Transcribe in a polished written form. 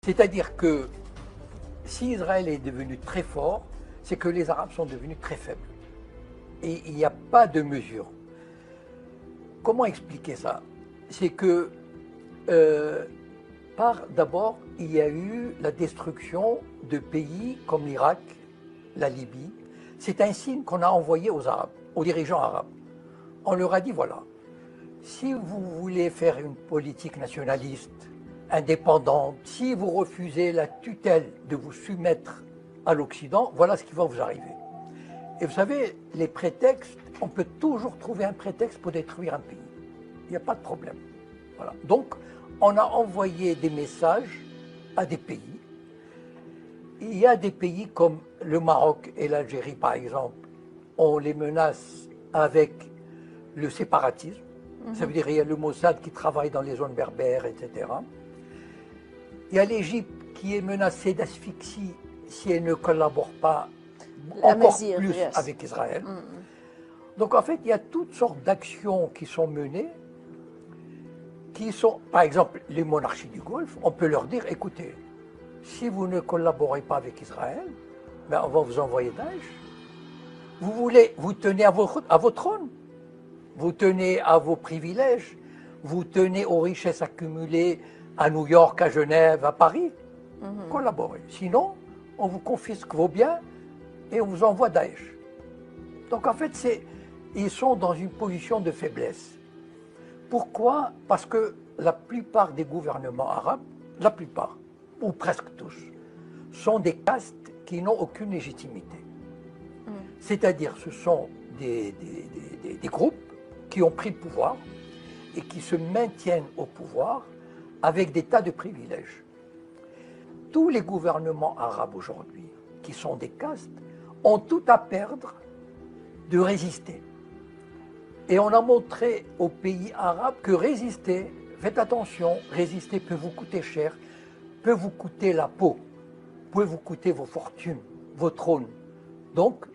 C'est-à-dire que si Israël est devenu très fort, c'est que les Arabes sont devenus très faibles. Et il n'y a pas de mesure. Comment expliquer ça? C'est que, d'abord, il y a eu la destruction de pays comme l'Irak, la Libye. C'est un signe qu'on a envoyé aux Arabes, aux dirigeants arabes. On leur a dit, voilà, si vous voulez faire une politique nationaliste, indépendante, si vous refusez la tutelle de vous soumettre à l'Occident, voilà ce qui va vous arriver. Et vous savez, les prétextes, on peut toujours trouver un prétexte pour détruire un pays. Il n'y a pas de problème. Voilà. Donc, on a envoyé des messages à des pays. Il y a des pays comme le Maroc et l'Algérie, par exemple, on les menace avec le séparatisme. Ça veut dire qu'il y a le Mossad qui travaille dans les zones berbères, etc. Il y a l'Égypte qui est menacée d'asphyxie si elle ne collabore pas encore plus avec Israël. Donc en fait, il y a toutes sortes d'actions qui sont menées, qui sont, par exemple, les monarchies du Golfe, on peut leur dire, écoutez, si vous ne collaborez pas avec Israël, ben on va vous envoyer Daesh. Vous tenez à vos trônes, vous tenez à vos privilèges, vous tenez aux richesses accumulées à New York, à Genève, à Paris. Collaborez. Sinon, on vous confisque vos biens et on vous envoie Daesh. Donc en fait, ils sont dans une position de faiblesse. Pourquoi? Parce que la plupart des gouvernements arabes, la plupart, ou presque tous, sont des castes qui n'ont aucune légitimité. C'est-à-dire, ce sont des groupes qui ont pris le pouvoir et qui se maintiennent au pouvoir avec des tas de privilèges. Tous les gouvernements arabes aujourd'hui, qui sont des castes, ont tout à perdre de résister. Et on a montré aux pays arabes que résister, faites attention, résister peut vous coûter cher, peut vous coûter la peau, peut vous coûter vos fortunes, vos trônes. Donc,